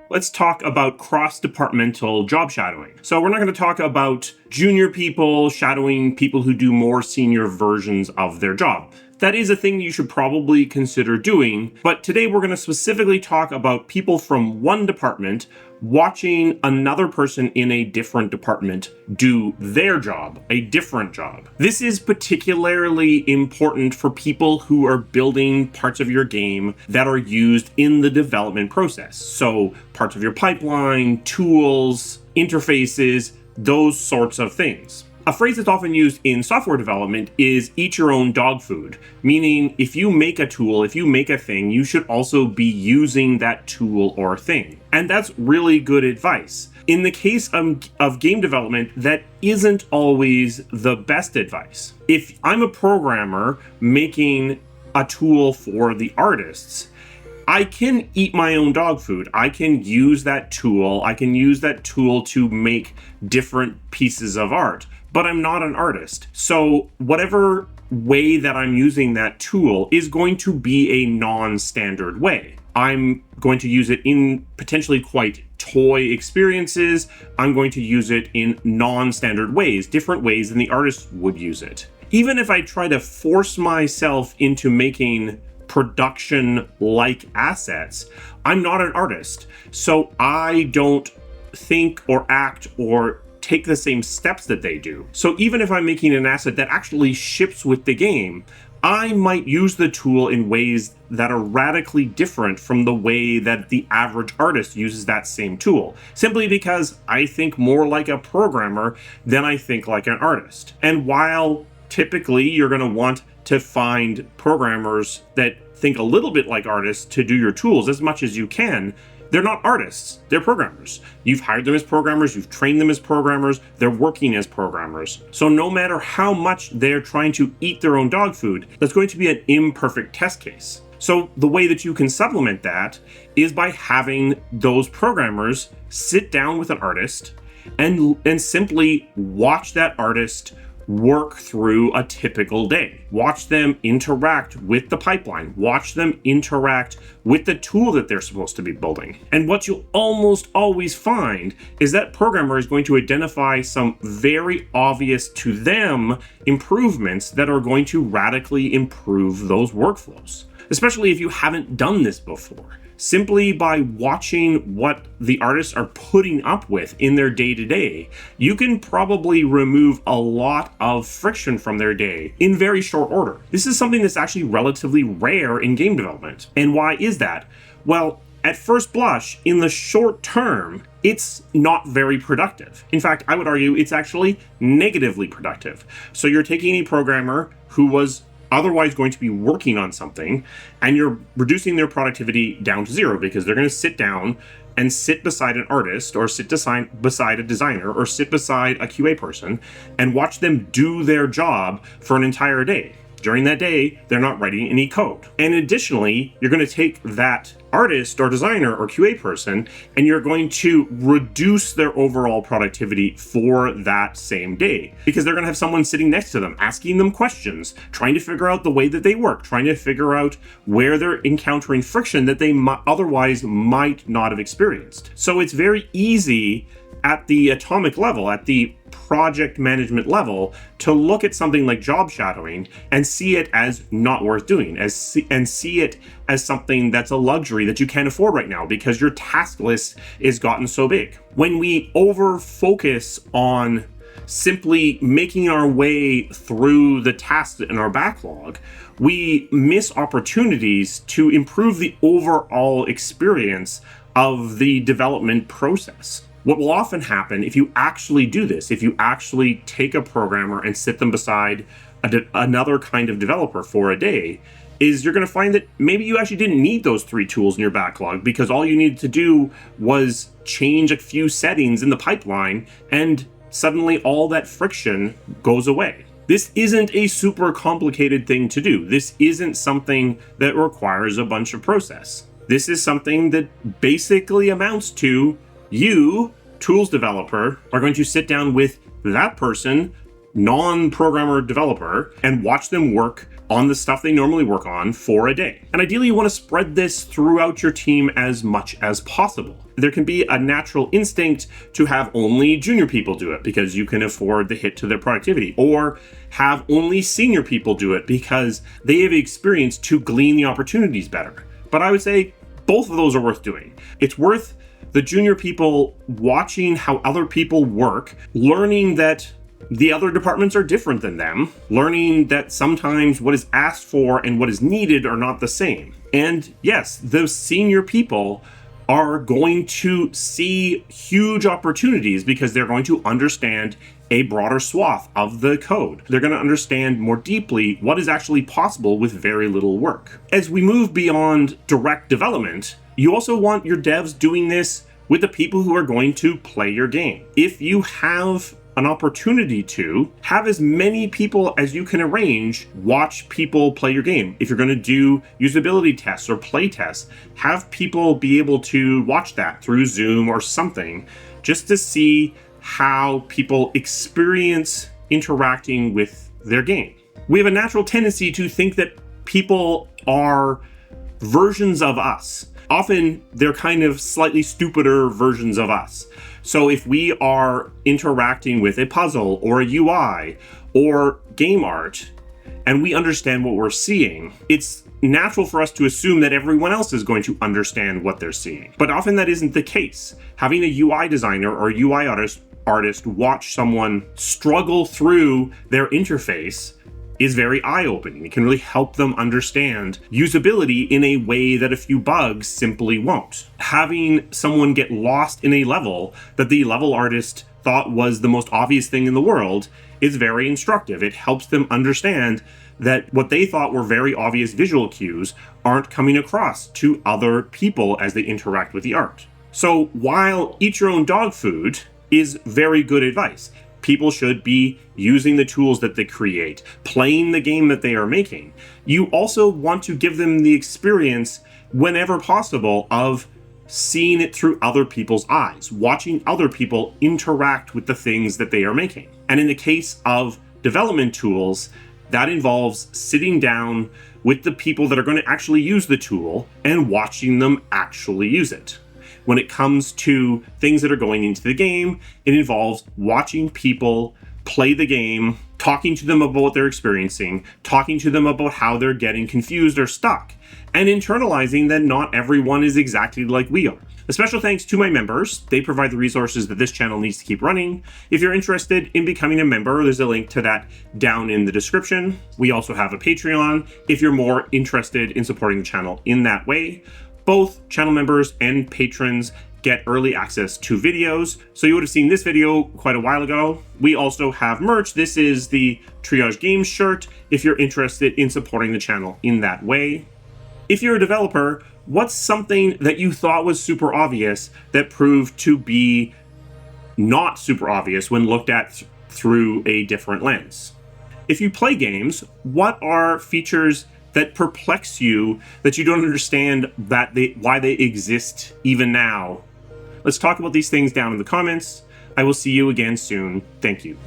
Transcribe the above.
let's talk about cross-departmental job shadowing. So we're not going to talk about junior people shadowing people who do more senior versions of their job. That is a thing you should probably consider doing, but today we're going to specifically talk about people from one department watching another person in a different department do their job, a different job. This is particularly important for people who are building parts of your game that are used in the development process. So parts of your pipeline, tools, interfaces, those sorts of things. A phrase that's often used in software development is eat your own dog food, meaning if you make a tool, if you make a thing, you should also be using that tool or thing. And that's really good advice. In the case of game development, that isn't always the best advice. If I'm a programmer making a tool for the artists, I can eat my own dog food. I can use that tool. I can use that tool to make different pieces of art. But I'm not an artist. So whatever way that I'm using that tool is going to be a non-standard way. I'm going to use it in potentially quite toy experiences. I'm going to use it in non-standard ways, different ways than the artist would use it. Even if I try to force myself into making production-like assets, I'm not an artist. So I don't think or act or take the same steps that they do. So even if I'm making an asset that actually ships with the game, I might use the tool in ways that are radically different from the way that the average artist uses that same tool, simply because I think more like a programmer than I think like an artist. And while typically you're going to want to find programmers that think a little bit like artists to do your tools as much as you can, they're not artists, they're programmers. You've hired them as programmers, you've trained them as programmers, they're working as programmers. So no matter how much they're trying to eat their own dog food, that's going to be an imperfect test case. So the way that you can supplement that is by having those programmers sit down with an artist and simply watch that artist work through a typical day. Watch them interact with the pipeline. Watch them interact with the tool that they're supposed to be building. And what you'll almost always find is that programmer is going to identify some very obvious to them improvements that are going to radically improve those workflows, especially if you haven't done this before. Simply by watching what the artists are putting up with in their day-to-day, you can probably remove a lot of friction from their day in very short order. This is something that's actually relatively rare in game development. And why is that? Well, at first blush, in the short term, it's not very productive. In fact, I would argue it's actually negatively productive. So you're taking a programmer who was otherwise going to be working on something, and you're reducing their productivity down to zero because they're going to sit down and sit beside an artist or sit beside a designer or sit beside a QA person and watch them do their job for an entire day. During that day, they're not writing any code. And additionally, you're going to take that artist or designer or QA person and you're going to reduce their overall productivity for that same day because they're going to have someone sitting next to them, asking them questions, trying to figure out the way that they work, trying to figure out where they're encountering friction that they otherwise might not have experienced. So it's very easy at the atomic level, at the project management level, to look at something like job shadowing and see it as not worth doing, and see it as something that's a luxury that you can't afford right now because your task list is gotten so big. When we over focus on simply making our way through the tasks in our backlog, we miss opportunities to improve the overall experience of the development process. What will often happen if you actually do this, if you actually take a programmer and sit them beside another kind of developer for a day, is you're going to find that maybe you actually didn't need those 3 tools in your backlog because all you needed to do was change a few settings in the pipeline and suddenly all that friction goes away. This isn't a super complicated thing to do. This isn't something that requires a bunch of process. This is something that basically amounts to you, tools developer, are going to sit down with that person, non-programmer developer, and watch them work on the stuff they normally work on for a day. And ideally, you want to spread this throughout your team as much as possible. There can be a natural instinct to have only junior people do it because you can afford the hit to their productivity, or have only senior people do it because they have experience to glean the opportunities better. But I would say both of those are worth doing. It's worth the junior people watching how other people work, learning that the other departments are different than them, learning that sometimes what is asked for and what is needed are not the same. And yes, those senior people are going to see huge opportunities because they're going to understand a broader swath of the code. They're going to understand more deeply what is actually possible with very little work. As we move beyond direct development, you also want your devs doing this with the people who are going to play your game. If you have an opportunity to have as many people as you can arrange watch people play your game. If you're going to do usability tests or play tests, have people be able to watch that through Zoom or something, just to see how people experience interacting with their game. We have a natural tendency to think that people are versions of us. Often they're kind of slightly stupider versions of us. So if we are interacting with a puzzle or a UI or game art, and we understand what we're seeing, it's natural for us to assume that everyone else is going to understand what they're seeing. But often that isn't the case. Having a UI designer or UI artist watch someone struggle through their interface is very eye-opening. It can really help them understand usability in a way that a few bugs simply won't. Having someone get lost in a level that the level artist thought was the most obvious thing in the world is very instructive. It helps them understand that what they thought were very obvious visual cues aren't coming across to other people as they interact with the art. So while eat your own dog food is very good advice, people should be using the tools that they create, playing the game that they are making. You also want to give them the experience, whenever possible, of seeing it through other people's eyes, watching other people interact with the things that they are making. And in the case of development tools, that involves sitting down with the people that are going to actually use the tool and watching them actually use it. When it comes to things that are going into the game, it involves watching people play the game, talking to them about what they're experiencing, talking to them about how they're getting confused or stuck, and internalizing that not everyone is exactly like we are. A special thanks to my members. They provide the resources that this channel needs to keep running. If you're interested in becoming a member, there's a link to that down in the description. We also have a Patreon if you're more interested in supporting the channel in that way. Both channel members and patrons get early access to videos. So you would have seen this video quite a while ago. We also have merch. This is the Triage Games shirt if you're interested in supporting the channel in that way. If you're a developer, what's something that you thought was super obvious that proved to be not super obvious when looked at through a different lens? If you play games, what are features that perplex you, that you don't understand why they exist even now? Let's talk about these things down in the comments. I will see you again soon. Thank you.